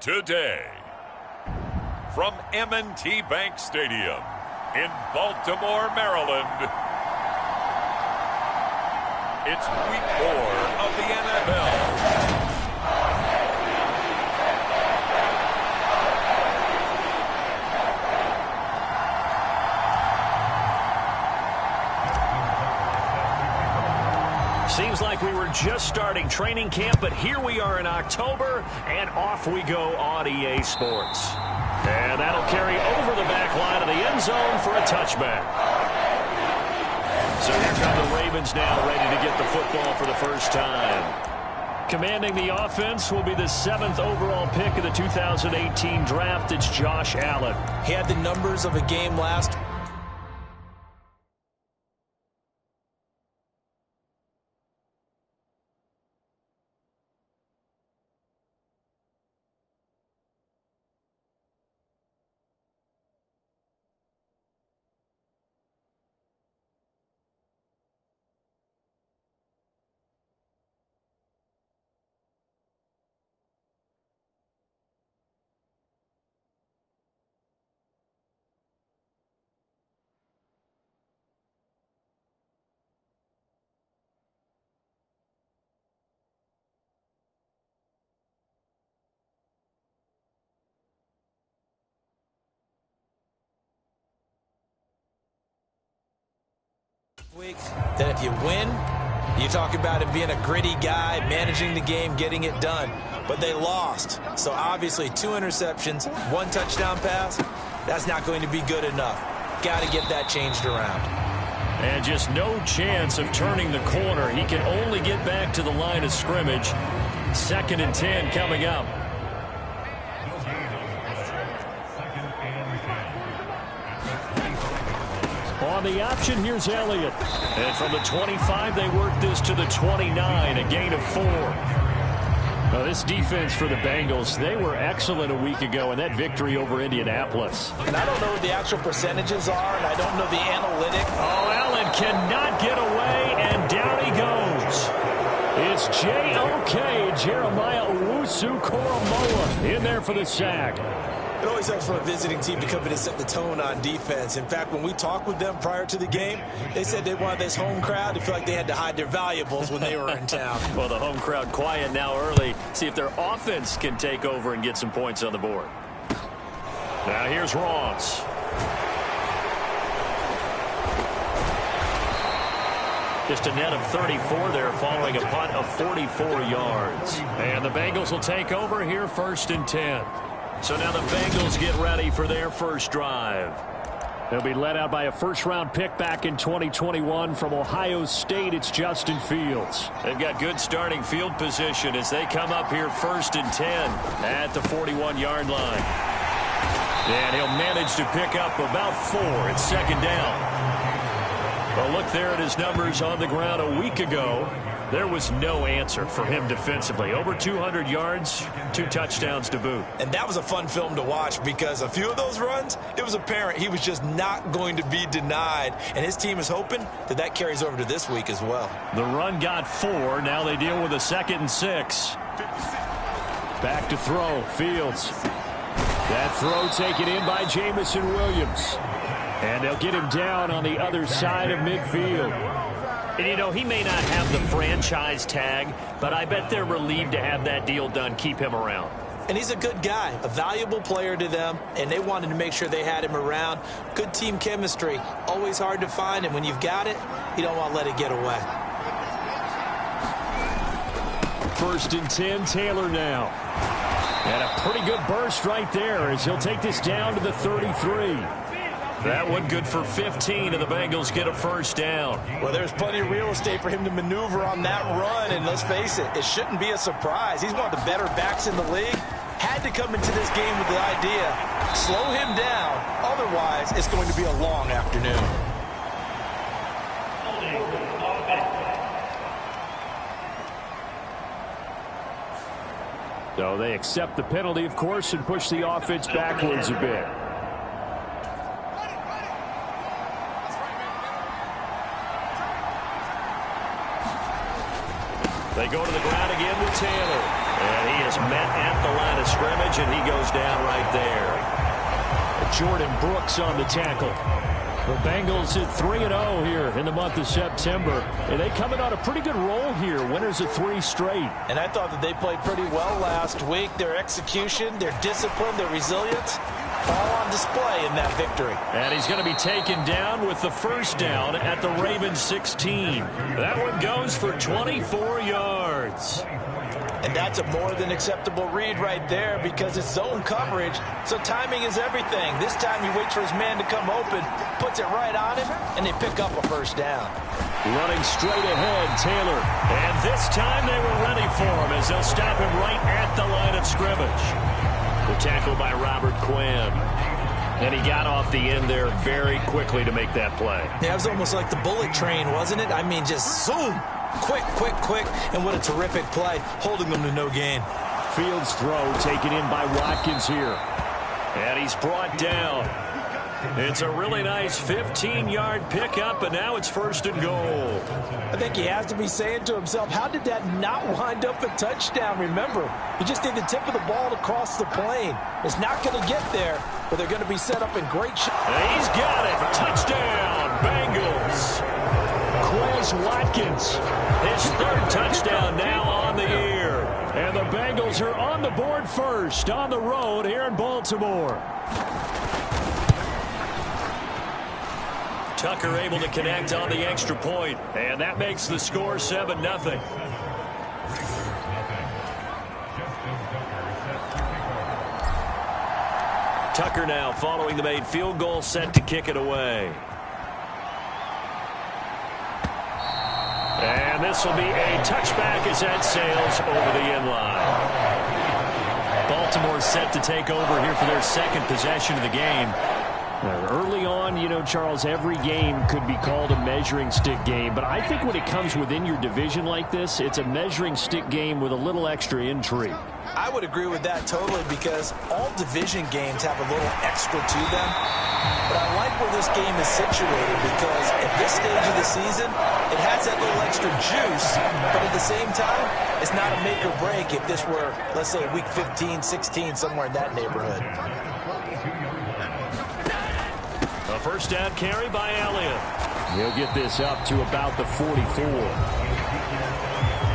Today, from M&T Bank Stadium in Baltimore, Maryland, it's Week 4 of the NFL. Seems like we were just starting training camp, but here we are in October, and off we go on EA Sports. And that'll carry over the back line of the end zone for a touchback. So here come the Ravens now, ready to get the football for the first time. Commanding the offense will be the 7th overall pick of the 2018 draft. It's Josh Allen. He had the numbers of a game last weeks that if you win, you talk about him being a gritty guy, managing the game, getting it done. But they lost. So obviously 2 interceptions, 1 touchdown pass, that's not going to be good enough. Got to get that changed around. And just no chance of turning the corner. He can only get back to the line of scrimmage. 2nd and 10 coming up. On the option, here's Elliott. And from the 25, they work this to the 29, a gain of 4. Now, this defense for the Bengals, they were excellent a week ago in that victory over Indianapolis. And I don't know what the actual percentages are, and I don't know the analytic. Oh, Allen cannot get away, and down he goes. It's J.O.K. Jeremiah Owusu-Koramoah in there for the sack. It always helps for a visiting team to come in and set the tone on defense. In fact, when we talked with them prior to the game, they said they wanted this home crowd to feel like they had to hide their valuables when they were in town. Well, the home crowd quiet now early. See if their offense can take over and get some points on the board. Now here's Ross. Just a net of 34 there following a punt of 44 yards. And the Bengals will take over here 1st and 10. So now the Bengals get ready for their first drive. They'll be led out by a first-round pick back in 2021 from Ohio State. It's Justin Fields. They've got good starting field position as they come up here 1st and 10 at the 41-yard line. And he'll manage to pick up about 4 at 2nd down. Well, look there at his numbers on the ground a week ago. There was no answer for him defensively. Over 200 yards, 2 touchdowns to boot. And that was a fun film to watch because a few of those runs, it was apparent he was just not going to be denied. And his team is hoping that that carries over to this week as well. The run got 4. Now they deal with a 2nd and 6. Back to throw. Fields. That throw taken in by Jamison Williams. And they'll get him down on the other side of midfield. And, you know, he may not have the franchise tag, but I bet they're relieved to have that deal done, keep him around. And he's a good guy, a valuable player to them, and they wanted to make sure they had him around. Good team chemistry, always hard to find, and when you've got it, you don't want to let it get away. 1st and 10, Taylor now. And a pretty good burst right there as he'll take this down to the 33. That one good for 15, and the Bengals get a first down. Well, there's plenty of real estate for him to maneuver on that run, and let's face it, it shouldn't be a surprise. He's one of the better backs in the league. Had to come into this game with the idea, slow him down, otherwise it's going to be a long afternoon. So they accept the penalty, of course, and push the offense backwards a bit. They go to the ground again with Taylor. And he is met at the line of scrimmage, and he goes down right there. Jordan Brooks on the tackle. The Bengals at 3-0 here in the month of September. And they come in on a pretty good roll here. Winners of 3 straight. And I thought that they played pretty well last week. Their execution, their discipline, their resilience, all on display in that victory. And he's going to be taken down with the first down at the Ravens 16. That one goes for 24 yards. And that's a more than acceptable read right there because it's zone coverage, so timing is everything. This time he waits for his man to come open, puts it right on him, and they pick up a first down. Running straight ahead, Taylor. And this time they were ready for him as they'll stop him right at the line of scrimmage. The tackle by Robert Quinn. And he got off the end there very quickly to make that play. Yeah, it was almost like the bullet train, wasn't it? I mean, just zoom. Quick, quick, quick. And what a terrific play, holding them to no gain. Fields throw taken in by Watkins here. And he's brought down. It's a really nice 15-yard pickup, and now it's 1st and goal. I think he has to be saying to himself, how did that not wind up a touchdown? Remember, he just need the tip of the ball to cross the plane. It's not going to get there, but they're going to be set up in great shape. He's got it. Touchdown, Bengals. Quez Watkins. His 3rd touchdown now on the year. And the Bengals are on the board first on the road here in Baltimore. Tucker able to connect on the extra point, and that makes the score 7-0. Tucker now following the made field goal, set to kick it away. And this will be a touchback as that sails over the end line. Baltimore set to take over here for their 2nd possession of the game. Early on, you know, Charles, every game could be called a measuring stick game. But I think when it comes within your division like this, it's a measuring stick game with a little extra intrigue. I would agree with that totally because all division games have a little extra to them. But I like where this game is situated because at this stage of the season, it has that little extra juice. But at the same time, it's not a make or break if this were, let's say, week 15, 16, somewhere in that neighborhood. A first down carry by Elliott. He'll get this up to about the 44.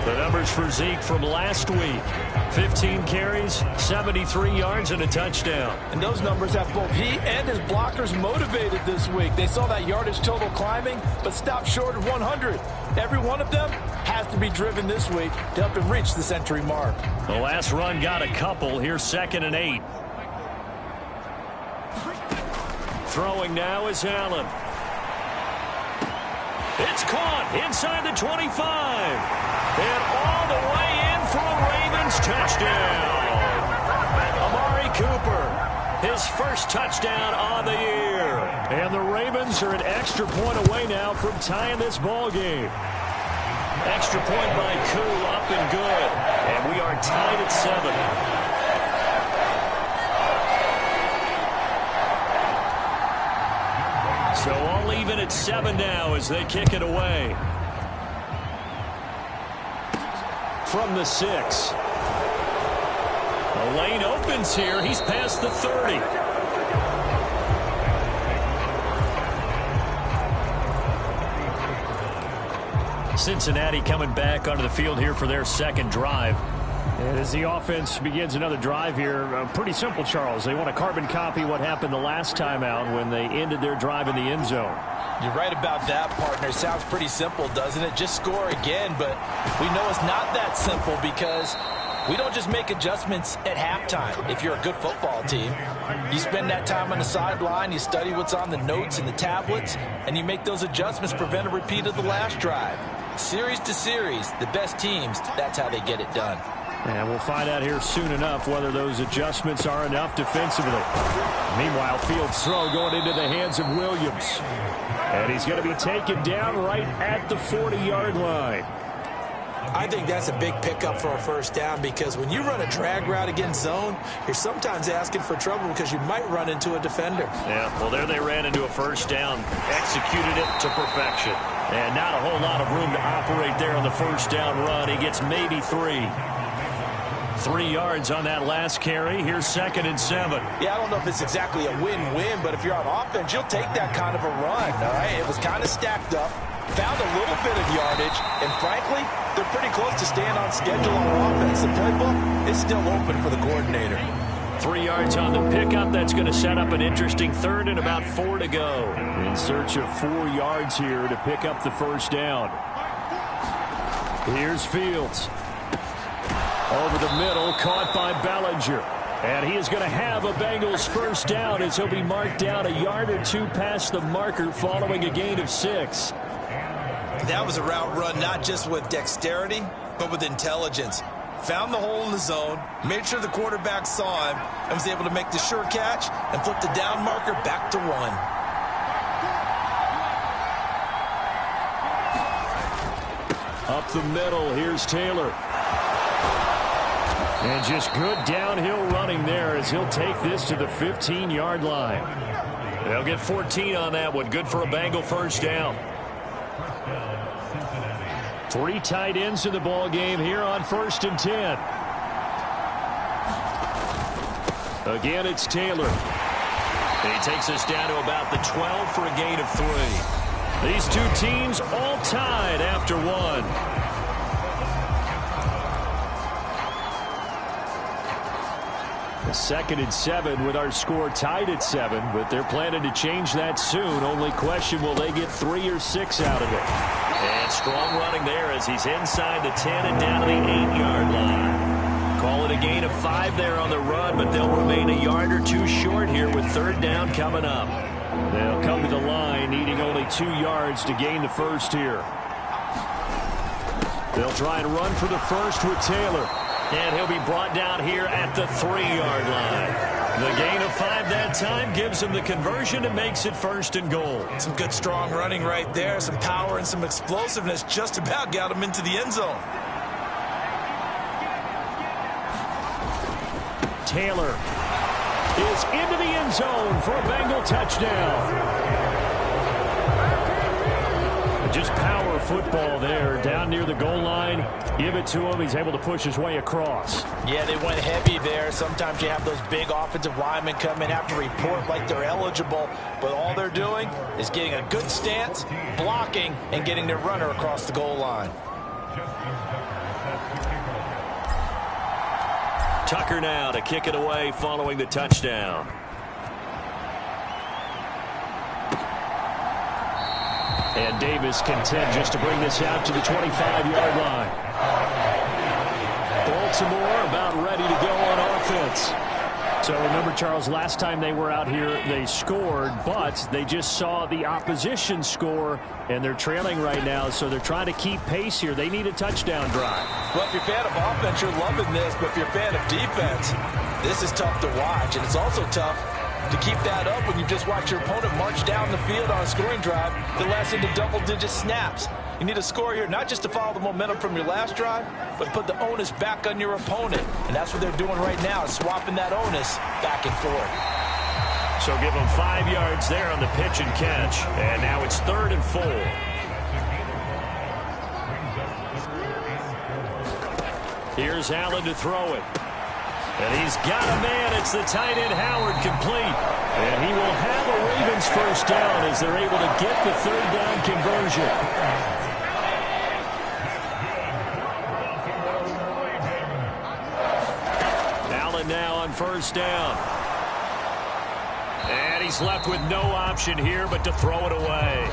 The numbers for Zeke from last week. 15 carries, 73 yards, and a touchdown. And those numbers have both he and his blockers motivated this week. They saw that yardage total climbing, but stopped short of 100. Every one of them has to be driven this week to help him reach the century mark. The last run got a couple. Here's 2nd and 8. Throwing now is Allen. It's caught inside the 25. And all the way in for a Ravens touchdown. Amari Cooper, his 1st touchdown on the year. And the Ravens are an extra point away now from tying this ball game. Extra point by Koo, up and good. And we are tied at 7. So all even at 7 now as they kick it away. From the 6. The lane opens here. He's past the 30. Cincinnati coming back onto the field here for their 2nd drive. And as the offense begins another drive here, pretty simple, Charles. They want to carbon copy what happened the last time out when they ended their drive in the end zone. You're right about that, partner. Sounds pretty simple, doesn't it? Just score again, but we know it's not that simple because we don't just make adjustments at halftime. If you're a good football team, you spend that time on the sideline, you study what's on the notes and the tablets, and you make those adjustments, prevent a repeat of the last drive. Series to series, the best teams, that's how they get it done. And we'll find out here soon enough whether those adjustments are enough defensively. Meanwhile, Fields' throw going into the hands of Williams. And he's going to be taken down right at the 40-yard line. I think that's a big pickup for a first down because when you run a drag route against zone, you're sometimes asking for trouble because you might run into a defender. Yeah, well, there they ran into a first down, executed it to perfection. And not a whole lot of room to operate there on the first down run. He gets maybe 3. 3 yards on that last carry. Here's 2nd and 7. Yeah, I don't know if it's exactly a win-win, but if you're on offense, you'll take that kind of a run, all right? It was kind of stacked up, found a little bit of yardage, and frankly, they're pretty close to staying on schedule on offense. The playbook is still open for the coordinator. 3 yards on the pickup. That's going to set up an interesting 3rd and about 4 to go. In search of 4 yards here to pick up the first down. Here's Fields. Over the middle, caught by Bellinger. And he is going to have a Bengals first down as he'll be marked down a yard or 2 past the marker following a gain of 6. That was a route run not just with dexterity, but with intelligence. Found the hole in the zone, made sure the quarterback saw him, and was able to make the sure catch and flip the down marker back to 1. Up the middle, here's Taylor. And just good downhill running there as he'll take this to the 15-yard line. They'll get 14 on that one. Good for a Bengal first down. 3 tight ends in the ball game here on 1st and 10. Again, it's Taylor. He takes us down to about the 12 for a gain of 3. These 2 teams all tied after 1. The 2nd and 7 with our score tied at 7, but they're planning to change that soon. Only question, will they get 3 or 6 out of it? And strong running there as he's inside the 10 and down to the 8-yard line. Call it a gain of 5 there on the run, but they'll remain a yard or 2 short here with 3rd down coming up. They'll come to the line needing only 2 yards to gain the first here. They'll try and run for the first with Taylor. And he'll be brought down here at the 3-yard line. The gain of 5 that time gives him the conversion and makes it 1st and goal. Some good strong running right there. Some power and some explosiveness just about got him into the end zone. Taylor is into the end zone for a Bengal touchdown. Just power football there down near the goal line. Give it to him. He's able to push his way across. Yeah, they went heavy there. Sometimes you have those big offensive linemen come in, have to report like they're eligible, but all they're doing is getting a good stance, blocking, and getting their runner across the goal line. Tucker now to kick it away following the touchdown. And Davis content just to bring this out to the 25-yard line. Baltimore about ready to go on offense. So remember, Charles, last time they were out here, they scored, but they just saw the opposition score, and they're trailing right now, so they're trying to keep pace here. They need a touchdown drive. Well, if you're a fan of offense, you're loving this, but if you're a fan of defense, this is tough to watch, and it's also tough to keep that up when you just watch your opponent march down the field on a scoring drive that lasts into double-digit snaps. You need a score here, not just to follow the momentum from your last drive, but put the onus back on your opponent. And that's what they're doing right now, swapping that onus back and forth. So give them 5 yards there on the pitch and catch. And now it's 3rd and 4. Here's Allen to throw it. And he's got a man. It's the tight end Howard complete. And he will have a Ravens first down as they're able to get the 3rd down conversion. Allen now on first down. And he's left with no option here but to throw it away.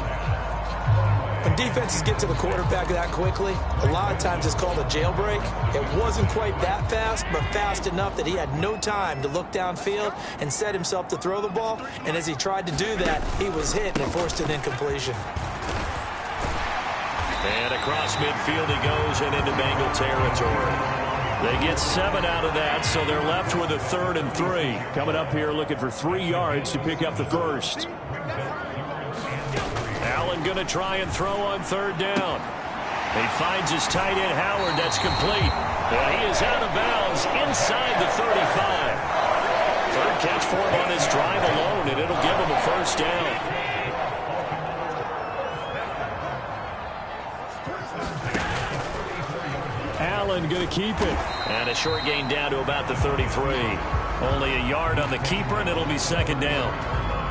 When defenses get to the quarterback that quickly, a lot of times it's called a jailbreak. It wasn't quite that fast, but fast enough that he had no time to look downfield and set himself to throw the ball. And as he tried to do that, he was hit and forced an incompletion. And across midfield he goes and into Bengal territory. They get 7 out of that, so they're left with a 3rd and 3. Coming up here looking for 3 yards to pick up the first. Allen going to try and throw on 3rd down. He finds his tight end Howard. That's complete. And he is out of bounds inside the 35. 3rd catch for him on this drive alone, and it'll give him a first down. Allen going to keep it. And a short gain down to about the 33. Only a yard on the keeper, and it'll be second down.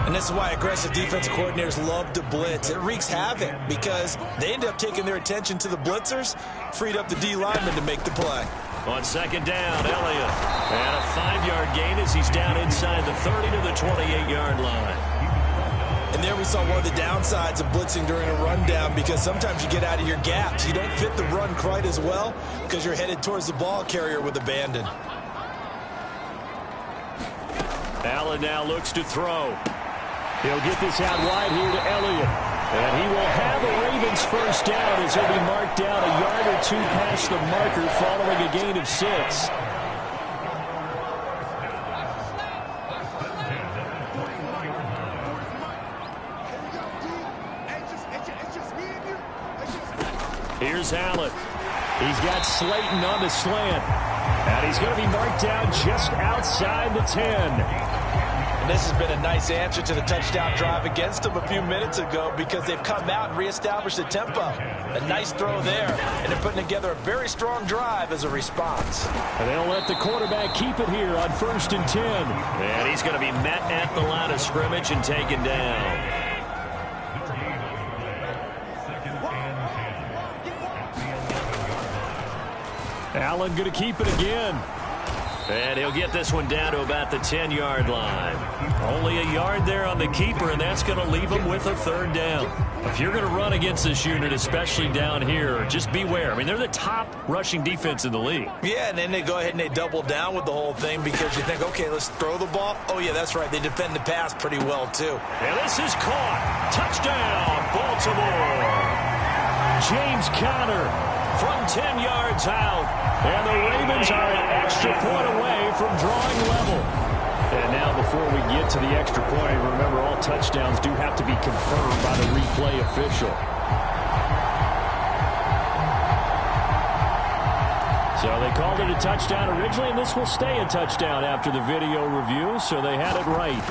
And this is why aggressive defensive coordinators love to blitz. It wreaks havoc because they end up taking their attention to the blitzers, freed up the D lineman to make the play. On second down, Elliott. And a 5-yard gain as he's down inside the 30 to the 28-yard line. And there we saw one of the downsides of blitzing during a rundown, because sometimes you get out of your gaps. You don't fit the run quite as well because you're headed towards the ball carrier with abandon. Allen now looks to throw. He'll get this out wide here to Elliott. And he will have a Ravens first down as he'll be marked down a yard or two past the marker following a gain of 6. Here's Allen. He's got Slayton on the slant. And he's going to be marked down just outside the 10. And this has been a nice answer to the touchdown drive against them a few minutes ago, because they've come out and reestablished the tempo. A nice throw there, and they're putting together a very strong drive as a response. And they'll let the quarterback keep it here on 1st and 10. And he's going to be met at the line of scrimmage and taken down. Allen going to keep it again. And he'll get this one down to about the 10-yard line. Only a yard there on the keeper, and that's going to leave him with a third down. If you're going to run against this unit, especially down here, just beware. I mean, they're the top rushing defense in the league. Yeah, and then they go ahead and they double down with the whole thing because you think, okay, let's throw the ball. Oh, yeah, that's right. They defend the pass pretty well, too. And this is caught. Touchdown, Baltimore. James Conner from 10 yards out. And the Ravens are an extra point away from drawing level. And now before we get to the extra point, remember all touchdowns do have to be confirmed by the replay official. So they called it a touchdown originally, and this will stay a touchdown after the video review, so they had it right.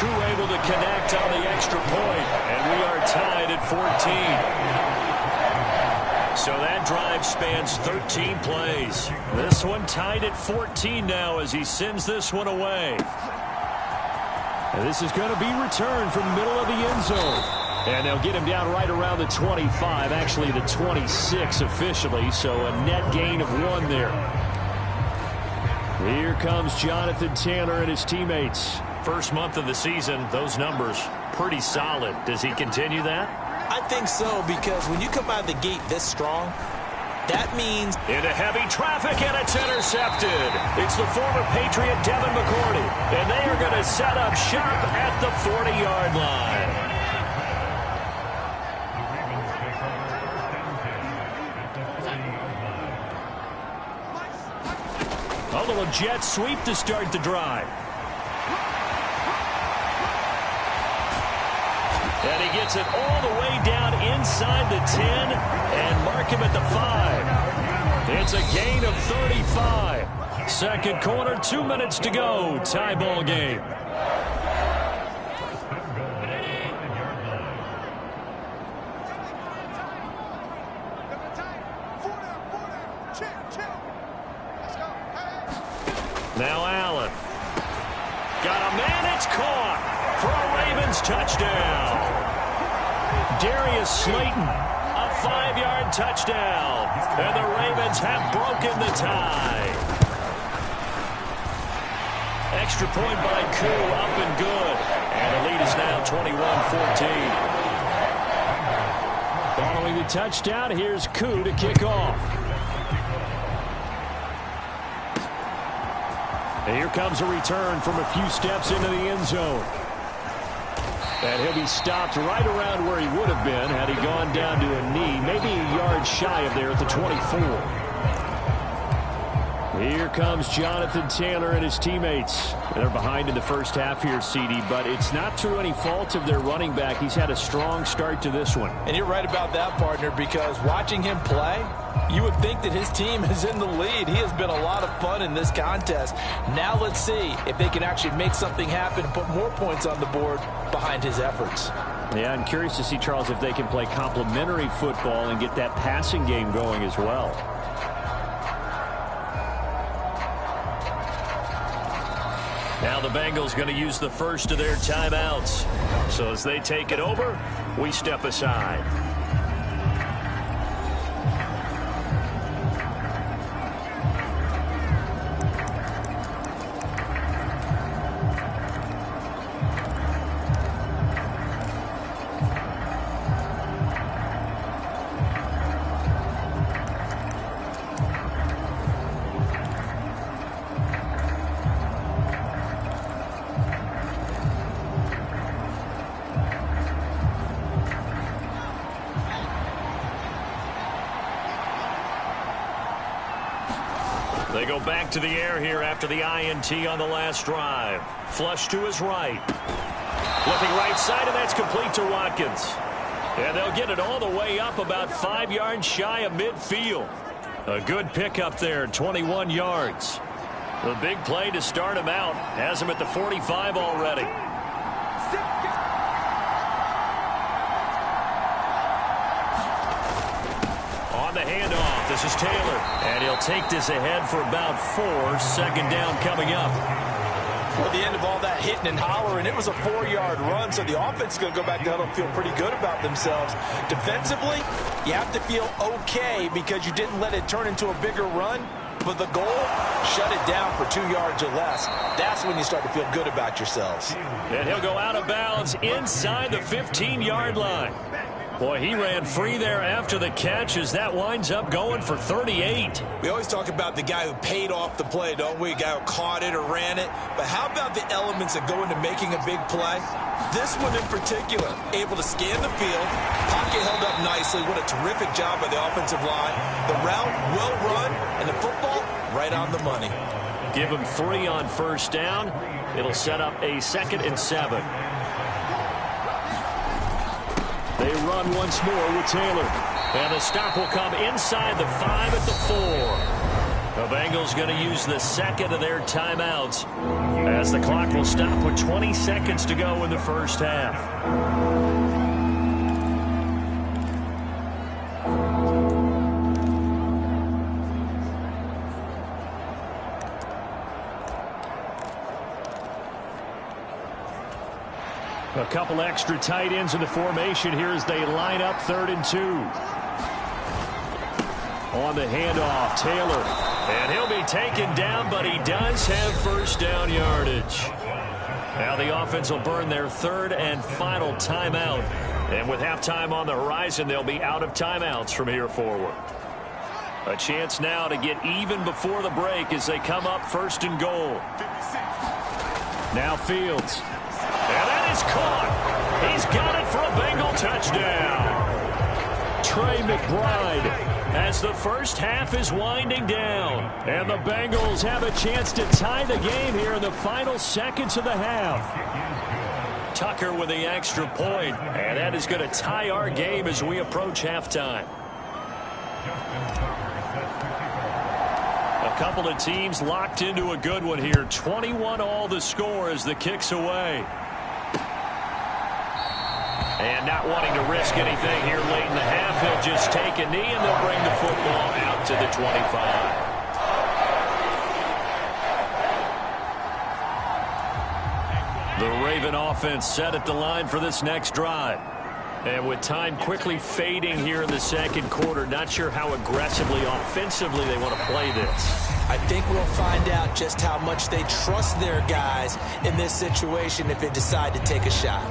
Koo able to connect on the extra point, and we are tied at 14. So that drive spans 13 plays. This one tied at 14 now as he sends this one away. And this is going to be returned from the middle of the end zone. And they'll get him down right around the 25, actually the 26 officially, so a net gain of 1 there. Here comes Jonathan Taylor and his teammates. First month of the season, those numbers pretty solid. Does he continue that? I think so, because when you come out of the gate this strong, that means... Into heavy traffic, and it's intercepted. It's the former Patriot Devin McCourty, and they are going to set up shop at the 40-yard line. A little jet sweep to start the drive. And he gets it all the way down inside the 10 and mark him at the 5. It's a gain of 35. Second quarter, 2 minutes to go. Tie ball game. Now Allen. Got a man, it's caught for a Ravens touchdown. Darius Slayton. A 5-yard touchdown. And the Ravens have broken the tie. Extra point by Koo, up and good. And the lead is now 21-14. Following the touchdown, here's Koo to kick off. And here comes a return from a few steps into the end zone. And he'll be stopped right around where he would have been had he gone down to a knee, maybe a yard shy of there at the 24. Here comes Jonathan Taylor and his teammates. They're behind in the first half here, CD, but it's not through any fault of their running back. He's had a strong start to this one. And you're right about that, partner, because watching him play, you would think that his team is in the lead. He has been a lot of fun in this contest. Now let's see if they can actually make something happen and put more points on the board behind his efforts. Yeah, I'm curious to see, Charles, if they can play complementary football and get that passing game going as well. Now the Bengals going to use the first of their timeouts. So as they take it over, we step aside. They go back to the air here after the INT on the last drive. Flush to his right. Looking right side, and that's complete to Watkins. And they'll get it all the way up about 5 yards shy of midfield. A good pickup there, 21 yards. The big play to start him out has him at the 45 already. On the handoff, this is Taylor. And he'll take this ahead for about 4. Second down coming up. At the end of all that hitting and hollering, it was a 4-yard run, so the offense is going to go back to huddle and feel pretty good about themselves. Defensively, you have to feel okay because you didn't let it turn into a bigger run, but the goal, shut it down for 2 yards or less. That's when you start to feel good about yourselves. And he'll go out of bounds inside the 15-yard line. Boy, he ran free there after the catch as that winds up going for 38. We always talk about the guy who paid off the play, don't we? A guy who caught it or ran it. But how about the elements that go into making a big play? This one in particular, able to scan the field, pocket held up nicely. What a terrific job by the offensive line. The route well run, and the football right on the money. Give him 3 on first down. It'll set up a 2nd and 7. They run once more with Taylor. And the stop will come inside the 5 at the 4. The Bengals going to use the second of their timeouts as the clock will stop with 20 seconds to go in the first half. A couple extra tight ends in the formation here as they line up 3rd and 2. On the handoff, Taylor. And he'll be taken down, but he does have first down yardage. Now the offense will burn their 3rd and final timeout. And with halftime on the horizon, they'll be out of timeouts from here forward. A chance now to get even before the break as they come up 1st and goal. Now Fields. And that is caught. He's got it for a Bengal touchdown. Trey McBride as the first half is winding down. And the Bengals have a chance to tie the game here in the final seconds of the half. Tucker with the extra point. And that is going to tie our game as we approach halftime. A couple of teams locked into a good one here. 21 all the score as the kick's away. And not wanting to risk anything here late in the half, he'll just take a knee and they'll bring the football out to the 25. The Raven offense set at the line for this next drive. And with time quickly fading here in the second quarter, not sure how aggressively offensively they want to play this. I think we'll find out just how much they trust their guys in this situation if they decide to take a shot.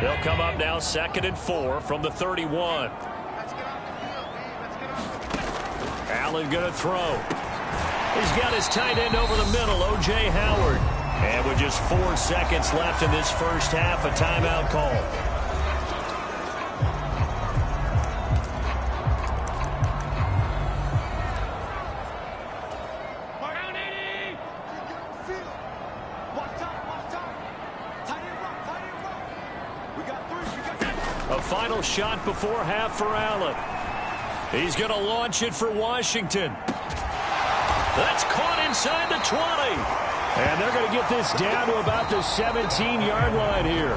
They'll come up now 2nd and 4 from the 31. Allen going to throw. He's got his tight end over the middle, O.J. Howard. And with just 4 seconds left in this first half, a timeout call. A final shot before half for Allen. He's going to launch it for Washington. That's caught inside the 20. And they're going to get this down to about the 17-yard line here.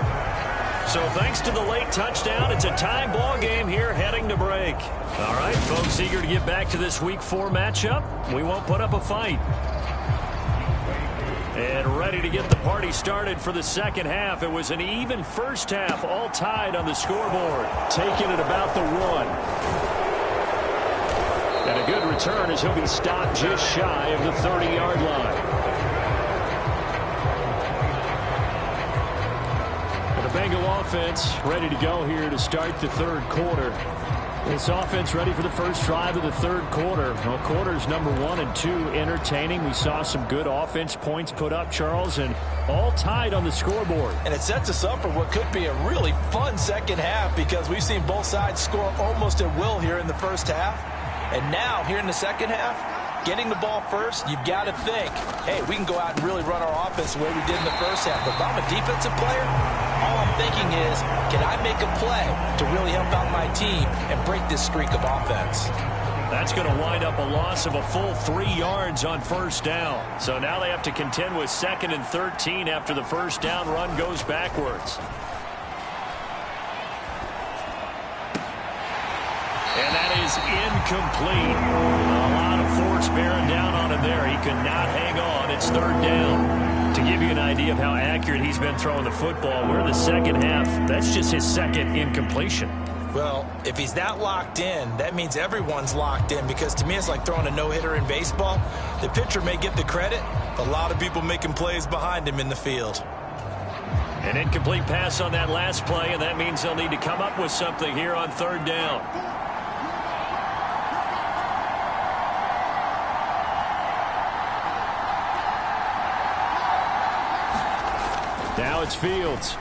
So thanks to the late touchdown, it's a tie ball game here heading to break. All right, folks, eager to get back to this Week 4 matchup. We won't put up a fight. And ready to get the party started for the second half. It was an even first half, all tied on the scoreboard. Taking it about the 1. And a good return as he'll be stopped just shy of the 30-yard line. Bengal offense ready to go here to start the third quarter. This offense ready for the first drive of the third quarter. Well, quarters number 1 and 2 entertaining. We saw some good offense points put up, Charles, and all tied on the scoreboard. And it sets us up for what could be a really fun second half because we've seen both sides score almost at will here in the first half. And now, here in the second half, getting the ball first, you've got to think, hey, we can go out and really run our offense the way we did in the first half. But if I'm a defensive player, all I'm thinking is, can I make a play to really help out my team and break this streak of offense? That's going to wind up a loss of a full 3 yards on first down. So now they have to contend with 2nd and 13 after the first down run goes backwards. And that is incomplete. A lot of force bearing down on him there. He could not hang on. It's 3rd down. To give you an idea of how accurate he's been throwing the football, we're in the second half. That's just his 2nd incompletion. Well, if he's not locked in, that means everyone's locked in because to me it's like throwing a no-hitter in baseball. The pitcher may get the credit, but a lot of people making plays behind him in the field. An incomplete pass on that last play, and that means they'll need to come up with something here on 3rd down. Now it's Fields.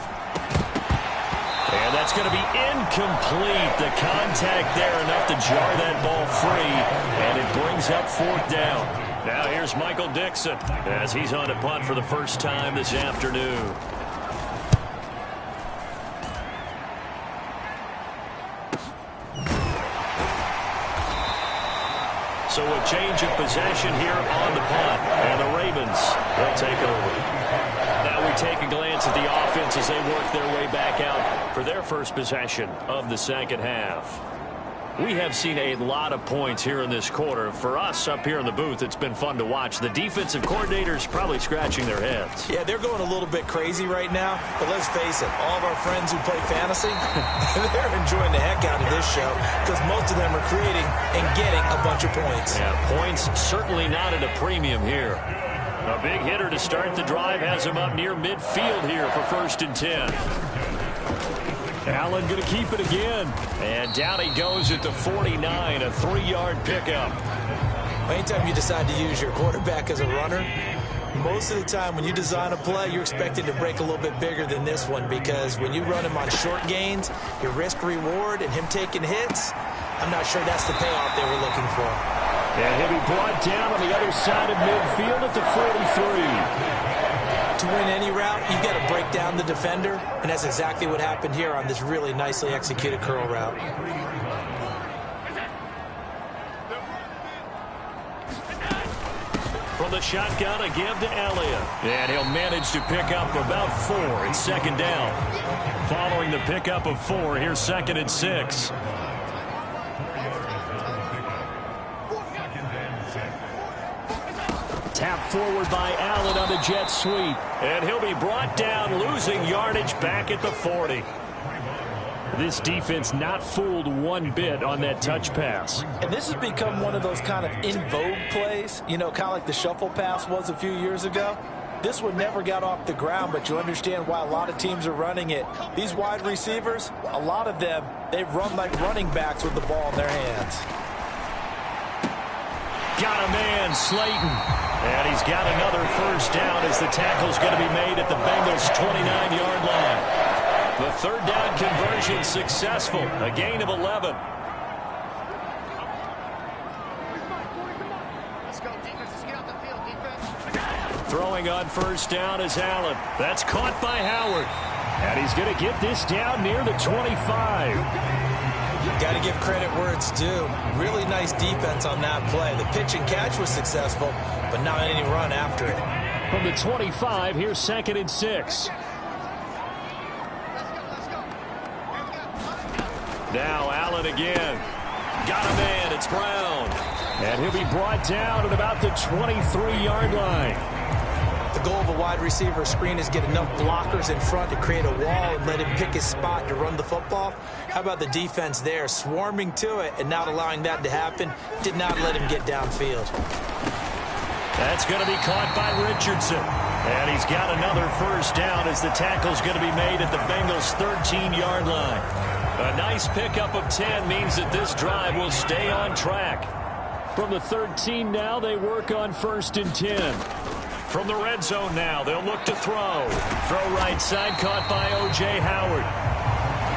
And that's going to be incomplete. The contact there enough to jar that ball free, and it brings up 4th down. Now here's Michael Dixon as he's on a punt for the first time this afternoon. So a change of possession here on the punt, and the Ravens will take over. Now we take a glance at the offense as they work their way back out for their first possession of the second half. We have seen a lot of points here in this quarter. For us up here in the booth, it's been fun to watch. The defensive coordinators probably scratching their heads. Yeah, they're going a little bit crazy right now. But let's face it, all of our friends who play fantasy, they're enjoying the heck out of this show because most of them are creating and getting a bunch of points. Yeah, points certainly not at a premium here. A big hitter to start the drive has him up near midfield here for 1st and 10. Allen going to keep it again. And down he goes at the 49, a 3-yard pickup. Anytime you decide to use your quarterback as a runner, most of the time when you design a play, you're expected to break a little bit bigger than this one because when you run him on short gains, your risk-reward and him taking hits, I'm not sure that's the payoff they were looking for. And he'll be brought down on the other side of midfield at the 43. To win any route, you've got to break down the defender, and that's exactly what happened here on this really nicely executed curl route. From the shotgun, a give to Elliott. And he'll manage to pick up about 4. It's 2nd down. Following the pickup of 4, here's 2nd and 6. Tap forward by Allen on the jet sweep. And he'll be brought down, losing yardage back at the 40. This defense not fooled one bit on that touch pass. And this has become one of those kind of in vogue plays, you know, kind of like the shuffle pass was a few years ago. This one never got off the ground, but you understand why a lot of teams are running it. These wide receivers, a lot of them, they run like running backs with the ball in their hands. Got a man, Slayton. And he's got another first down as the tackle's going to be made at the Bengals' 29-yard line. The 3rd down conversion successful, a gain of 11. Throwing on first down is Allen. That's caught by Howard. And he's going to get this down near the 25. Got to give credit where it's due. Really nice defense on that play. The pitch and catch was successful, but not any run after it. From the 25, here's 2nd and 6. Now Allen again. Got a man. It's Brown. And he'll be brought down at about the 23-yard line. The goal of a wide receiver screen is get enough blockers in front to create a wall and let him pick his spot to run the football. How about the defense there, swarming to it and not allowing that to happen? Did not let him get downfield. That's going to be caught by Richardson. And he's got another first down as the tackle's going to be made at the Bengals' 13-yard line. A nice pickup of 10 means that this drive will stay on track. From the 13 now, they work on 1st and 10. From the red zone now, they'll look to throw. Throw right side, caught by O.J. Howard.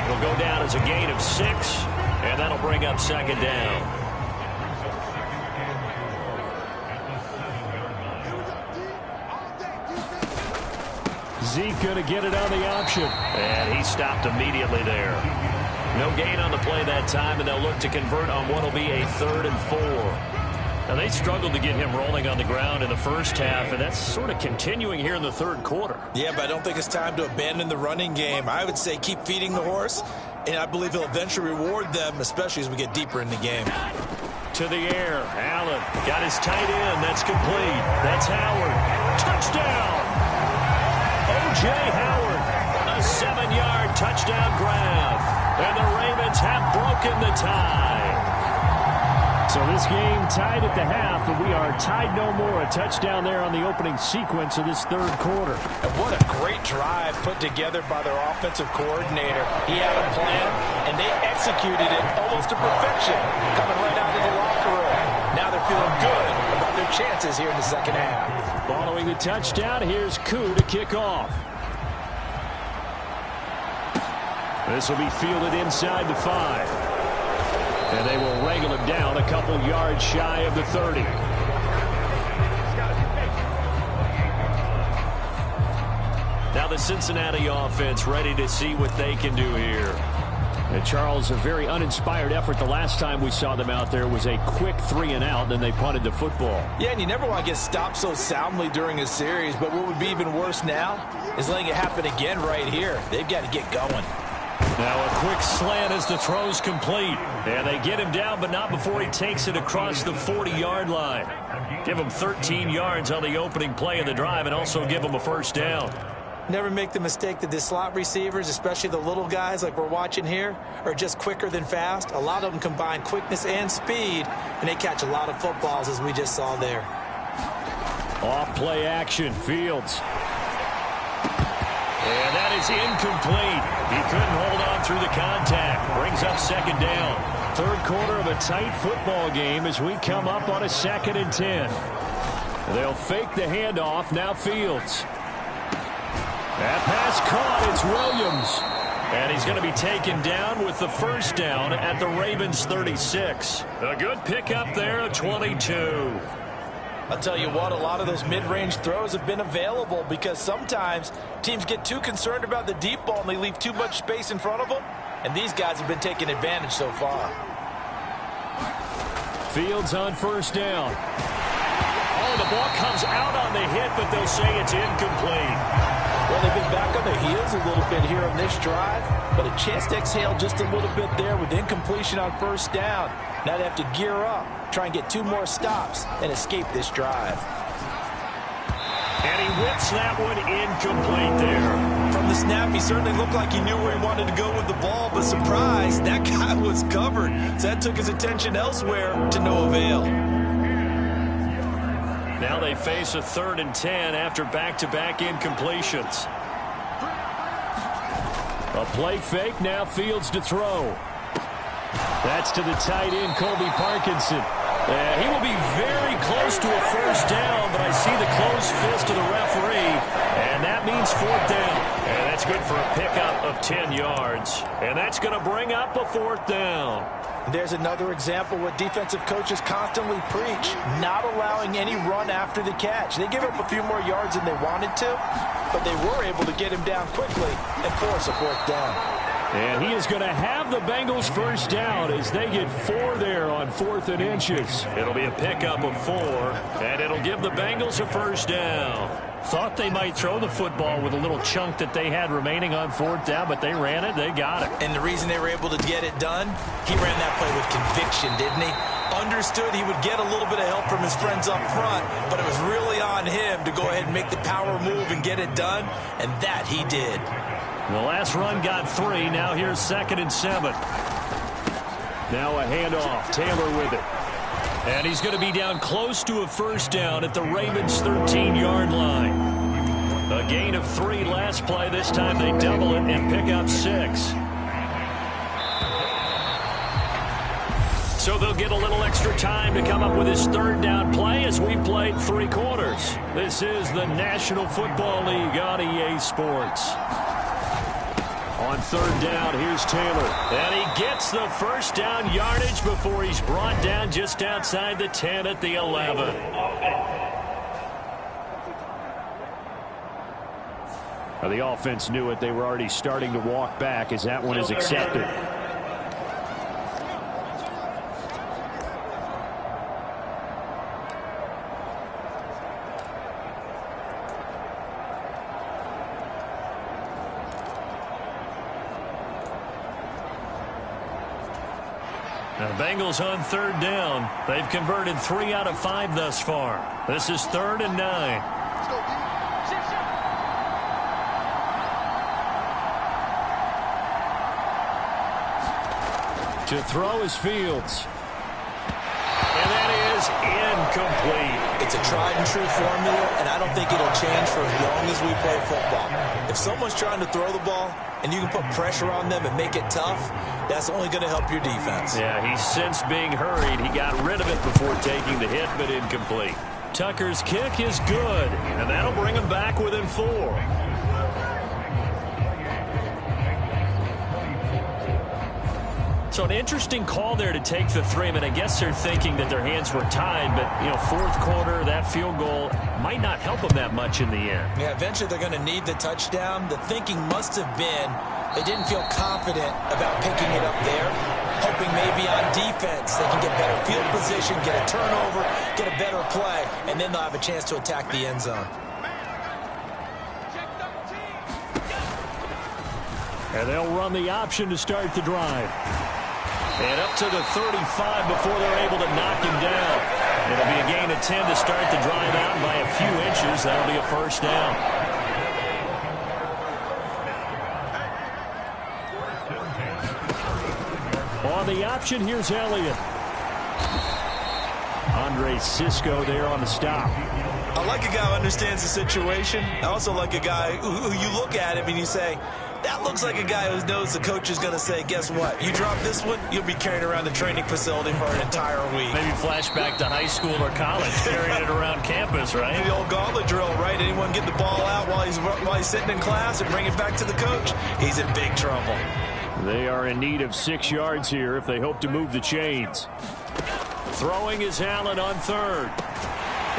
It'll go down as a gain of 6, and that'll bring up 2nd down. Zeke going to get it on the option. And he stopped immediately there. No gain on the play that time, and they'll look to convert on what will be a 3rd and 4. Now, they struggled to get him rolling on the ground in the first half, and that's sort of continuing here in the 3rd quarter. Yeah, but I don't think it's time to abandon the running game. I would say keep feeding the horse, and I believe he'll eventually reward them, especially as we get deeper in the game. To the air, Allen got his tight end. That's complete. That's Howard. Touchdown! O.J. Howard, a 7-yard touchdown grab, and the Ravens have broken the tie. So this game tied at the half, but we are tied no more. A touchdown there on the opening sequence of this 3rd quarter. And what a great drive put together by their offensive coordinator. He had a plan, and they executed it almost to perfection, coming right out of the locker room. Now they're feeling good about their chances here in the 2nd half. Following the touchdown, here's Koo to kick off. This will be fielded inside the 5. And they will wrangle him down a couple yards shy of the 30. Now the Cincinnati offense ready to see what they can do here. And Charles, a very uninspired effort. The last time we saw them out there was a quick 3-and-out, then they punted the football. Yeah, and you never want to get stopped so soundly during a series, but what would be even worse now is letting it happen again right here. They've got to get going. Now a quick slant as the throw's complete. And they get him down, but not before he takes it across the 40-yard line. Give him 13 yards on the opening play of the drive and also give him a first down. Never make the mistake that the slot receivers, especially the little guys like we're watching here, are just quicker than fast. A lot of them combine quickness and speed, and they catch a lot of footballs, as we just saw there. Off play action, Fields. And that is incomplete. He couldn't hold on through the contact. Brings up 2nd down. 3rd quarter of a tight football game as we come up on a 2nd and 10. They'll fake the handoff. Now Fields. That pass caught. It's Williams. And he's going to be taken down with the first down at the Ravens' 36. A good pickup there at 22. I'll tell you what, a lot of those mid-range throws have been available because sometimes teams get too concerned about the deep ball and they leave too much space in front of them. And these guys have been taking advantage so far. Fields on first down. Oh, the ball comes out on the hit, but they'll say it's incomplete. Well, they've been back on their heels a little bit here on this drive, but a chance to exhale just a little bit there with incompletion on first down. Now they have to gear up, try and get 2 more stops, and escape this drive. And he whips that one incomplete there. From the snap, he certainly looked like he knew where he wanted to go with the ball, but surprise, that guy was covered. So that took his attention elsewhere to no avail. Now they face a 3rd and 10 after back-to-back incompletions. A play fake, now Fields to throw. That's to the tight end, Colby Parkinson. He will be very close to a first down, but I see the closed fist of the referee, and that means 4th down. And that's good for a pickup of 10 yards. And that's going to bring up a 4th down. There's another example what defensive coaches constantly preach, not allowing any run after the catch. They give up a few more yards than they wanted to, but they were able to get him down quickly and force a 4th down. And he is going to have the Bengals first down as they get 4 there on 4th and inches. It'll be a pickup of 4, and it'll give the Bengals a first down. Thought they might throw the football with a little chunk that they had remaining on 4th down, but they ran it. They got it. And the reason they were able to get it done, he ran that play with conviction, didn't he? Understood he would get a little bit of help from his friends up front, but it was really on him to go ahead and make the power move and get it done, and that he did. The last run got 3. Now here's 2nd and 7. Now a handoff. Taylor with it. And he's going to be down close to a first down at the Ravens' 13-yard line. A gain of 3 last play. This time they double it and pick up 6. So they'll get a little extra time to come up with his 3rd down play as we played 3 quarters. This is the National Football League on EA Sports. On 3rd down, here's Taylor. And he gets the first down yardage before he's brought down just outside the 10 at the 11. Now the offense knew it. They were already starting to walk back as that one is accepted. Now the Bengals on 3rd down. They've converted 3 out of 5 thus far. This is 3rd and 9. To throw is Fields. And that is incomplete. It's a tried and true formula, and I don't think it'll change for as long as we play football. If someone's trying to throw the ball and you can put pressure on them and make it tough, that's only going to help your defense. Yeah, he's since being hurried. He got rid of it before taking the hit, but incomplete. Tucker's kick is good, and that'll bring him back within 4. So an interesting call there to take the 3. I mean, I guess they're thinking that their hands were tied, but, you know, 4th quarter, that field goal might not help them that much in the end. Yeah, eventually they're going to need the touchdown. The thinking must have been they didn't feel confident about picking it up there, hoping maybe on defense they can get better field position, get a turnover, get a better play, and then they'll have a chance to attack the end zone. And they'll run the option to start the drive. And up to the 35 before they're able to knock him down. It'll be a gain of 10 to start the drive out by a few inches. That'll be a first down. On the option, here's Elliott. Andre Cisco there on the stop. I like a guy who understands the situation. I also like a guy who you look at him and you say, that looks like a guy who knows the coach is going to say, guess what? You drop this one, you'll be carrying around the training facility for an entire week. Maybe flashback to high school or college, carrying it around campus, right? The old gauntlet drill, right? Anyone get the ball out while he's sitting in class and bring it back to the coach? He's in big trouble. They are in need of 6 yards here if they hope to move the chains. Throwing is Allen on 3rd.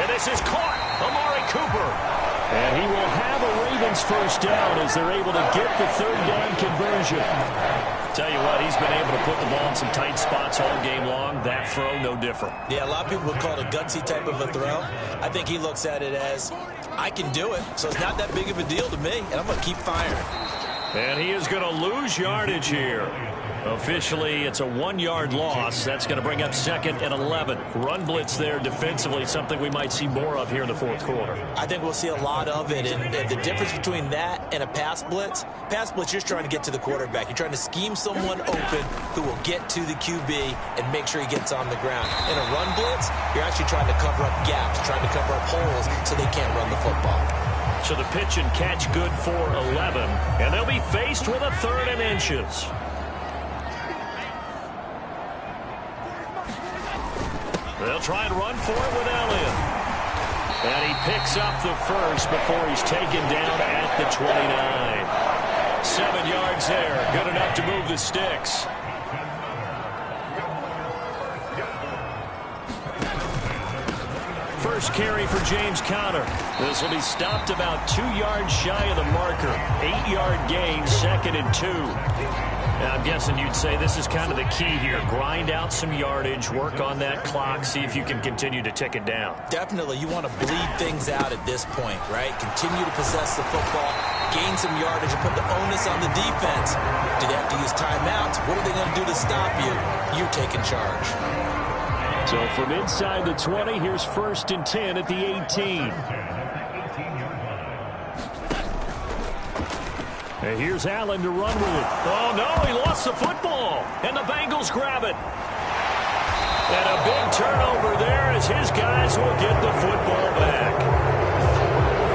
And this is caught. Amari Cooper. And he will have a Ravens first down as they're able to get the 3rd down conversion. Tell you what, he's been able to put the ball in some tight spots all game long. That throw, no different. Yeah, a lot of people would call it a gutsy type of a throw. I think he looks at it as, I can do it, so it's not that big of a deal to me, and I'm going to keep firing. And he is going to lose yardage here. Officially, it's a 1-yard loss. That's going to bring up 2nd and 11. Run blitz there defensively, something we might see more of here in the 4th quarter. I think we'll see a lot of it. And the difference between that and a pass blitz, you're just trying to get to the quarterback. You're trying to scheme someone open who will get to the QB and make sure he gets on the ground. In a run blitz, you're actually trying to cover up gaps, trying to cover up holes so they can't run the football. So the pitch and catch good for 11. And they'll be faced with a 3rd and inches. They'll try and run for it with Elliott. And he picks up the first before he's taken down at the 29. 7 yards there. Good enough to move the sticks. First carry for James Conner. This will be stopped about 2 yards shy of the marker. 8-yard gain, 2nd and 2. I'm guessing you'd say this is kind of the key here. Grind out some yardage, work on that clock, see if you can continue to tick it down. Definitely, you want to bleed things out at this point, right? Continue to possess the football, gain some yardage, and put the onus on the defense. Do they have to use timeouts? What are they going to do to stop you? You're taking charge. So from inside the 20, here's 1st and 10 at the 18. And here's Allen to run with it. Oh, no, he lost the football. And the Bengals grab it. And a big turnover there as his guys will get the football back.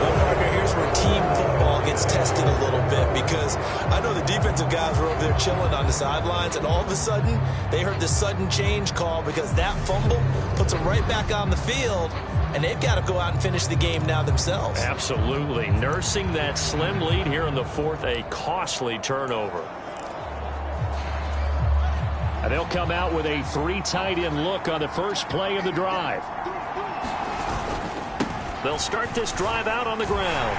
Well, partner, here's where team football gets tested a little bit because I know the defensive guys were over there chilling on the sidelines, and all of a sudden they heard the sudden change call because that fumble puts them right back on the field. And they've got to go out and finish the game now themselves. Absolutely. Nursing that slim lead here in the 4th, a costly turnover. And they'll come out with a 3 tight end look on the first play of the drive. They'll start this drive out on the ground.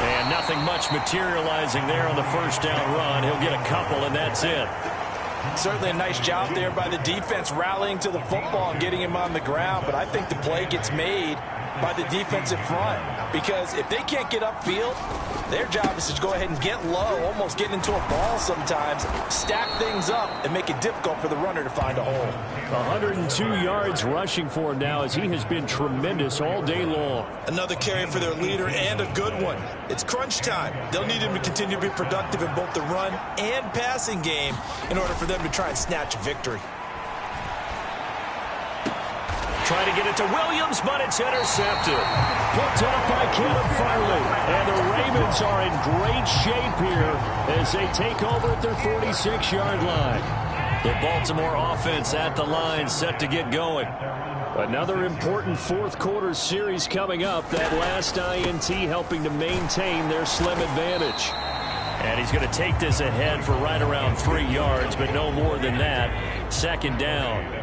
And nothing much materializing there on the first down run. He'll get a couple, and that's it. Certainly a nice job there by the defense rallying to the football and getting him on the ground. But I think the play gets made by the defensive front because if they can't get upfield, their job is to go ahead and get low, almost get into a ball sometimes, stack things up, and make it difficult for the runner to find a hole. 102 yards rushing for him now as he has been tremendous all day long. Another carry for their leader and a good one. It's crunch time. They'll need him to continue to be productive in both the run and passing game in order for them to try and snatch a victory. Try to get it to Williams, but it's intercepted. Picked up by Caleb Farley. And the Ravens are in great shape here as they take over at their 46-yard line. The Baltimore offense at the line, set to get going. Another important 4th quarter series coming up. That last INT helping to maintain their slim advantage. And he's going to take this ahead for right around 3 yards, but no more than that. 2nd down.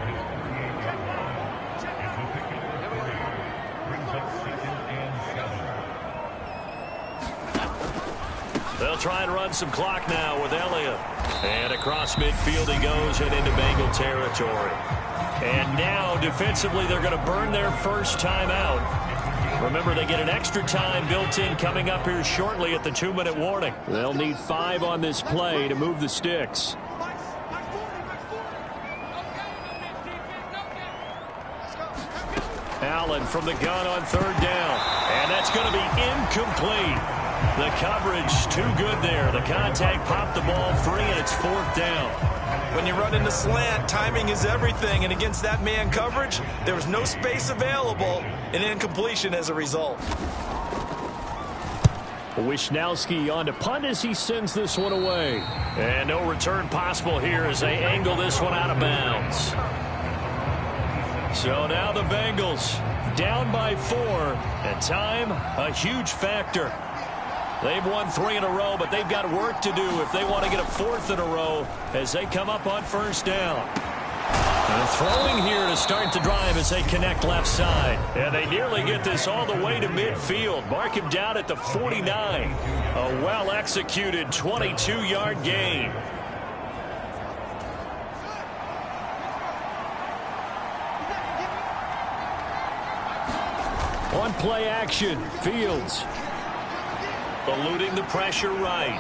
They'll try and run some clock now with Elliott. And across midfield he goes and into Bengal territory. And now defensively they're going to burn their first time out. Remember, they get an extra time built in coming up here shortly at the 2-minute warning. They'll need 5 on this play to move the sticks. Allen from the gun on 3rd down. And that's going to be incomplete. The coverage too good there. The contact popped the ball free, and it's 4th down. When you run in the slant, timing is everything. And against that man coverage, there was no space available, and incompletion as a result. Wisnowski on to punt as he sends this one away. And no return possible here as they angle this one out of bounds. So now the Bengals down by 4, and time a huge factor. They've won 3 in a row, but they've got work to do if they want to get a 4th in a row as they come up on 1st down. And throwing here to start the drive as they connect left side. And they nearly get this all the way to midfield. Mark him down at the 49. A well-executed 22-yard gain. On play action, Fields. Eluding the pressure right.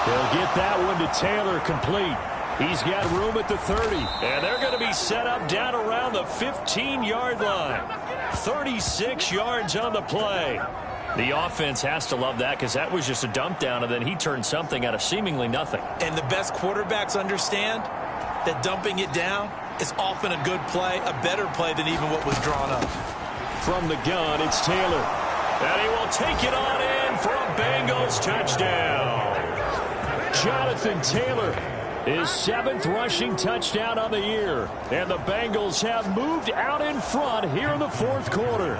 They'll get that one to Taylor complete. He's got room at the 30. And they're going to be set up down around the 15-yard line. 36 yards on the play. The offense has to love that because that was just a dump down, and then he turned something out of seemingly nothing. And the best quarterbacks understand that dumping it down is often a good play, a better play than even what was drawn up. From the gun, it's Taylor. And he will take it on in for a Bengals touchdown. Jonathan Taylor, his 7th rushing touchdown on the year. And the Bengals have moved out in front here in the 4th quarter.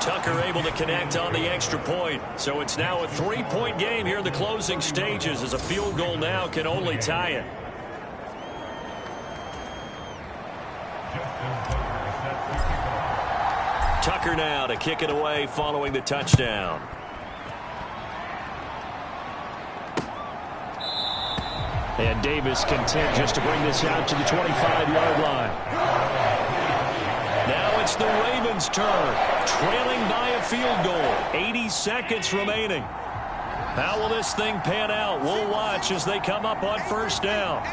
Tucker able to connect on the extra point. So it's now a 3-point game here in the closing stages as a field goal now can only tie it. Tucker now to kick it away following the touchdown. And Davis content just to bring this out to the 25-yard line. Now it's the Ravens' turn, trailing by a field goal. 80 seconds remaining. How will this thing pan out? We'll watch as they come up on first down.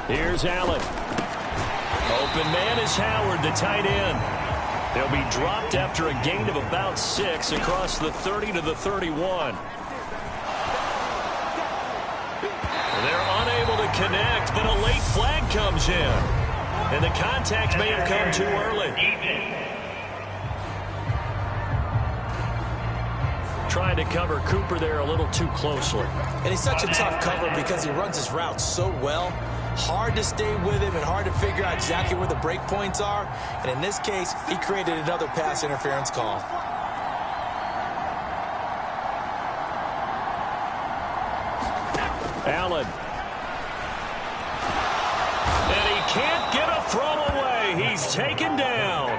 Here's Allen. Open man is Howard, the tight end. They'll be dropped after a gain of about 6 across the 30 to the 31. They're unable to connect, but a late flag comes in. And the contact may have come too early. Trying to cover Cooper there a little too closely. And he's such a tough cover because he runs his route so well. Hard to stay with him and hard to figure out exactly where the break points are. And in this case, he created another pass interference call. Allen. And he can't get a throw away. He's taken down.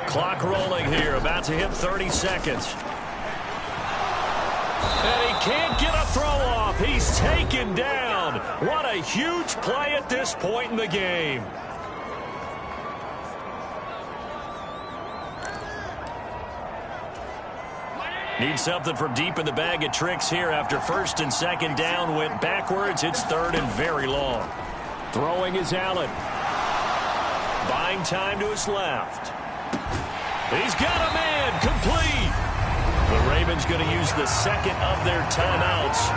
Clock rolling here, about to hit 30 seconds. And he can't get a throw off. He's taken down. What a huge play at this point in the game. Need something from deep in the bag of tricks here after first and second down went backwards. It's third and very long. Throwing is Allen. Buying time to his left. He's got a man complete. The Ravens going to use the second of their timeouts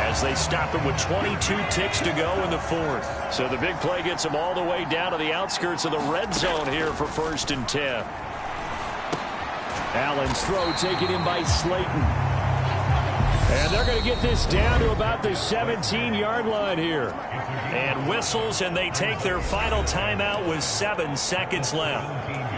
as they stop it with 22 ticks to go in the fourth. So the big play gets them all the way down to the outskirts of the red zone here for first and 10. Allen's throw taken in by Slayton. And they're going to get this down to about the 17-yard line here. And whistles, and they take their final timeout with 7 seconds left.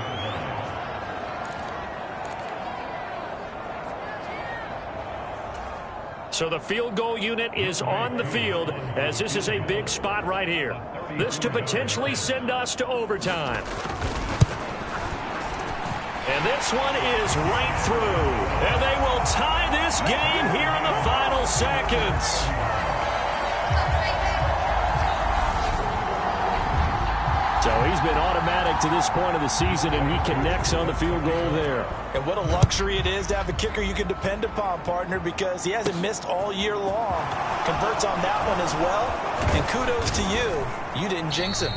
So the field goal unit is on the field as this is a big spot right here. This to potentially send us to overtime. And this one is right through. And they will tie this game here in the final seconds. So he's been automatic to this point of the season, and he connects on the field goal there. And what a luxury it is to have a kicker you can depend upon, partner, because he hasn't missed all year long. Converts on that one as well. And kudos to you. You didn't jinx him.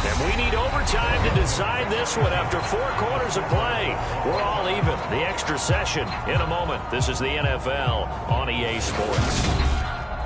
And we need overtime to decide this one after 4 quarters of play. We're all even. The extra session in a moment. This is the NFL on EA Sports.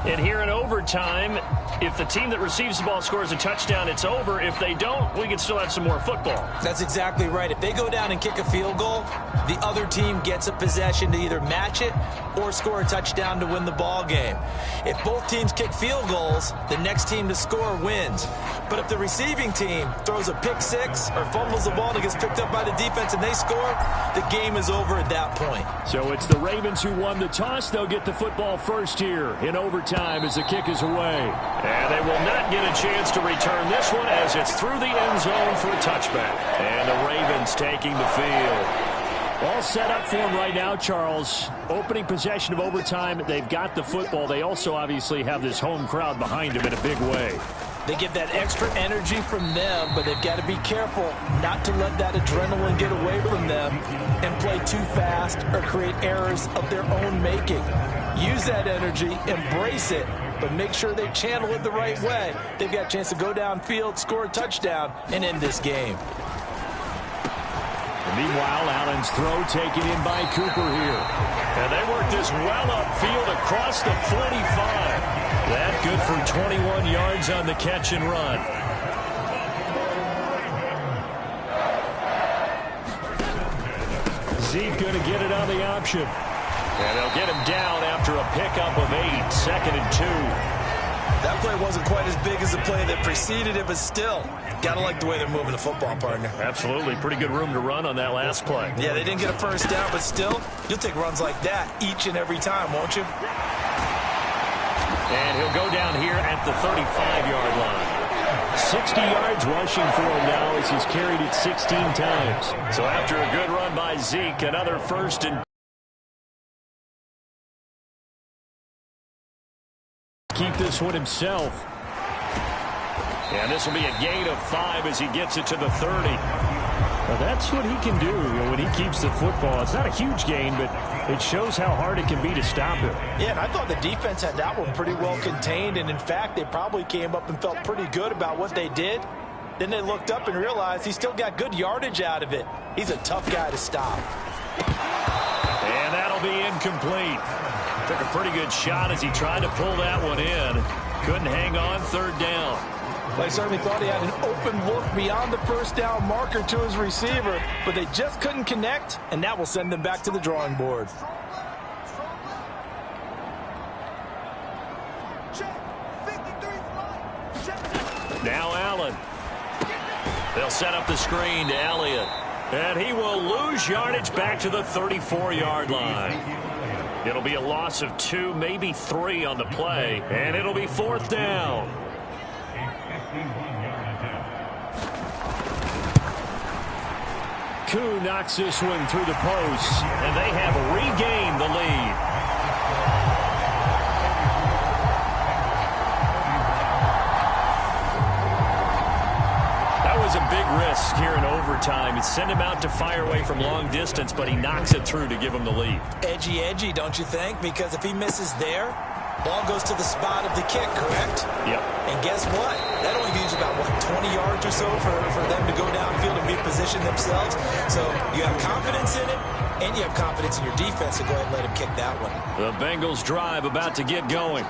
And here in overtime, if the team that receives the ball scores a touchdown, it's over. If they don't, we can still have some more football. That's exactly right. If they go down and kick a field goal, the other team gets a possession to either match it or score a touchdown to win the ball game. If both teams kick field goals, the next team to score wins. But if the receiving team throws a pick six or fumbles the ball and it gets picked up by the defense and they score, the game is over at that point. So it's the Ravens who won the toss. They'll get the football first here in overtime as the kick is away. And they will not get a chance to return this one as it's through the end zone for a touchback. And the Ravens taking the field. All set up for them right now, Charles. Opening possession of overtime. They've got the football. They also obviously have this home crowd behind them in a big way. They get that extra energy from them, but they've got to be careful not to let that adrenaline get away from them and play too fast or create errors of their own making. Use that energy, embrace it, but make sure they channel it the right way. They've got a chance to go downfield, score a touchdown, and end this game. Meanwhile, Allen's throw taken in by Cooper here. And they work this well upfield across the 45. That good for 21 yards on the catch and run. Zeke going to get it on the option. And they'll get him down after a pickup of 8, 2nd and 2. That play wasn't quite as big as the play that preceded it, but still, got to like the way they're moving the football, partner. Absolutely. Pretty good room to run on that last play. Yeah, they didn't get a first down, but still, you'll take runs like that each and every time, won't you? And he'll go down here at the 35-yard line. 60 yards rushing for him now as he's carried it 16 times. So after a good run by Zeke, another first and keep this one himself. And this will be a gain of 5 as he gets it to the 30. Well, that's what he can do when he keeps the football. It's not a huge gain, but it shows how hard it can be to stop him. Yeah, and I thought the defense had that one pretty well contained, and in fact, they probably came up and felt pretty good about what they did. Then they looked up and realized he still got good yardage out of it. He's a tough guy to stop. And that'll be incomplete. Took a pretty good shot as he tried to pull that one in. Couldn't hang on, third down. They certainly thought he had an open look beyond the first down marker to his receiver, but they just couldn't connect, and that will send them back to the drawing board. Now Allen. They'll set up the screen to Elliott. And he will lose yardage back to the 34-yard line. It'll be a loss of 2, maybe 3 on the play, and it'll be fourth down. Koo knocks this one through the post, and they have regained the lead. A big risk here in overtime. It sent him out to fire away from long distance, but he knocks it through to give him the lead. Edgy, don't you think? Because if he misses there, ball goes to the spot of the kick, correct? Yep. And guess what? That only leaves about, 20 yards or so for them to go downfield and reposition themselves. So you have confidence in it, and you have confidence in your defense to go ahead and let him kick that one. The Bengals drive about to get going.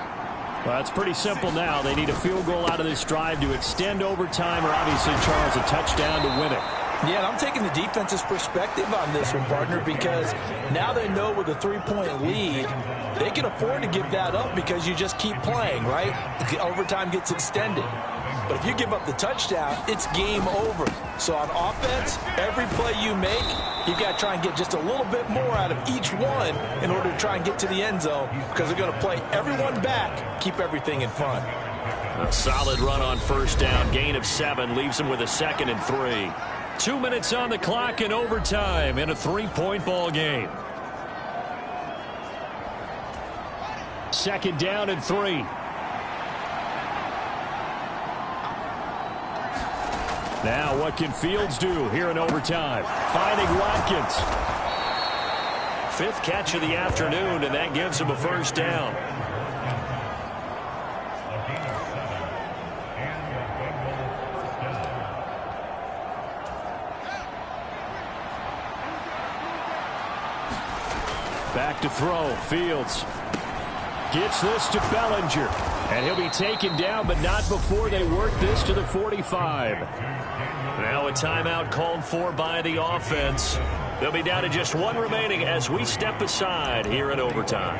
Well, it's pretty simple now. They need a field goal out of this drive to extend overtime or obviously, Charles, a touchdown to win it. Yeah, and I'm taking the defense's perspective on this one, partner, because now they know with a 3-point lead, they can afford to give that up because you just keep playing, right? Overtime gets extended. But if you give up the touchdown, it's game over. So on offense, every play you make, you've got to try and get just a little bit more out of each one in order to try and get to the end zone because they're going to play everyone back, keep everything in front. A solid run on first down. Gain of 7 leaves them with a 2nd and 3. 2 minutes on the clock in overtime in a 3-point ball game. 2nd down and 3. Now what can Fields do here in overtime? Finding Watkins. 5th catch of the afternoon, and that gives him a first down. Back to throw. Fields gets this to Bellinger. And he'll be taken down, but not before they work this to the 45. Now a timeout called for by the offense. They'll be down to just 1 remaining as we step aside here in overtime.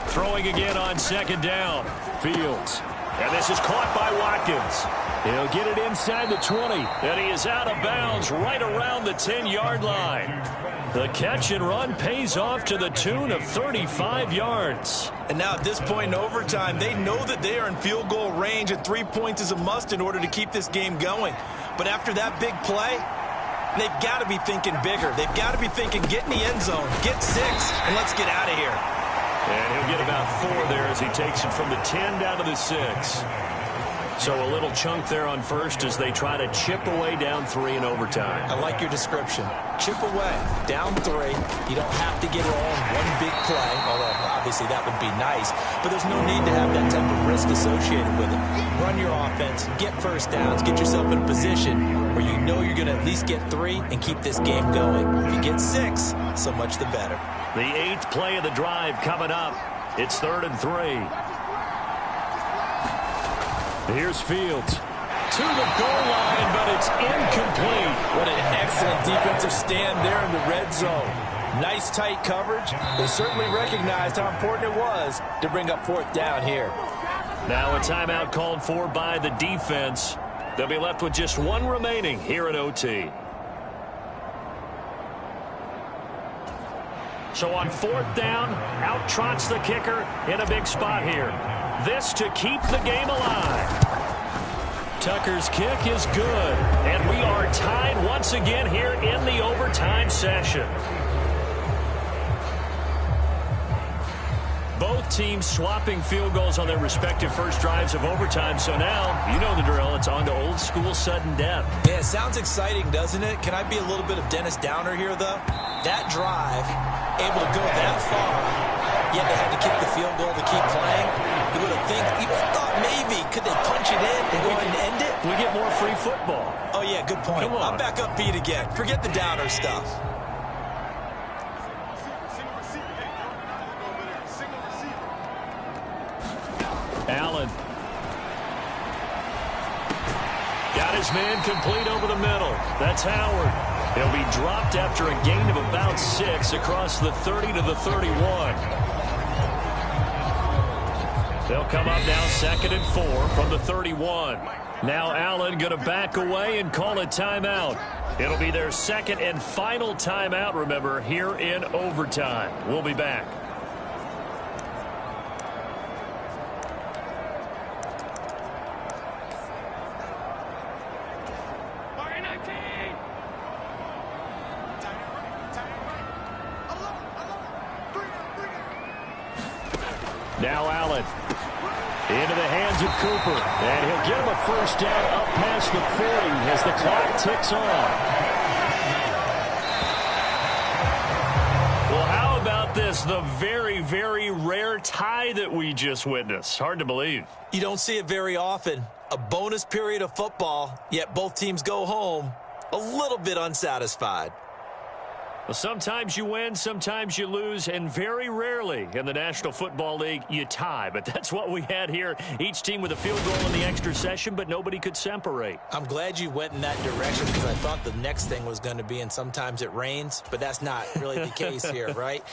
Throwing again on 2nd down. Fields. And this is caught by Watkins. He'll get it inside the 20. And he is out of bounds right around the 10-yard line. The catch and run pays off to the tune of 35 yards. And now at this point in overtime, they know that they are in field goal range and 3 points is a must in order to keep this game going. But after that big play, they've got to be thinking bigger. They've got to be thinking get in the end zone, get 6, and let's get out of here. And he'll get about 4 there as he takes it from the 10 down to the 6. So a little chunk there on first as they try to chip away down 3 in overtime. I like your description. Chip away, down 3. You don't have to get it all in one big play, although obviously that would be nice. But there's no need to have that type of risk associated with it. Run your offense, get first downs, get yourself in a position where you know you're going to at least get 3 and keep this game going. If you get 6, so much the better. The 8th play of the drive coming up. It's 3rd and 3. Here's Fields. To the goal line, but it's incomplete. What an excellent defensive stand there in the red zone. Nice tight coverage. They certainly recognized how important it was to bring up fourth down here. Now a timeout called for by the defense. They'll be left with just one remaining here at OT. So on fourth down, out trots the kicker in a big spot here. This to keep the game alive. Tucker's kick is good, and we are tied once again here in the overtime session. Both teams swapping field goals on their respective first drives of overtime. So now, you know the drill. It's on to old school sudden death. Yeah, it sounds exciting, doesn't it? Can I be a little bit of Dennis Downer here, though? That drive, able to go that far, yet they had to kick the field goal to keep playing. You would have thought maybe, could they punch it in and go ahead and end it? We get more free football. Oh, yeah, good point. Come on. I'm back upbeat again. Forget the Downer stuff. Allen. Got his man complete over the middle. That's Howard. He'll be dropped after a gain of about 6 across the 30 to the 31. They'll come up now 2nd and 4 from the 31. Now Allen going to back away and call a timeout. It'll be their second and final timeout, remember, here in overtime. We'll be back. Now Allen into the hands of Cooper, and he'll get him a first down up past the 40 as the clock ticks on. Well, how about this? The very, very rare tie that we just witnessed. Hard to believe. You don't see it very often. A bonus period of football, yet both teams go home a little bit unsatisfied. Well, sometimes you win, sometimes you lose, and very rarely in the National Football League you tie. But that's what we had here. Each team with a field goal in the extra session, but nobody could separate. I'm glad you went in that direction because I thought the next thing was going to be, and sometimes it rains, but that's not really the case here, right?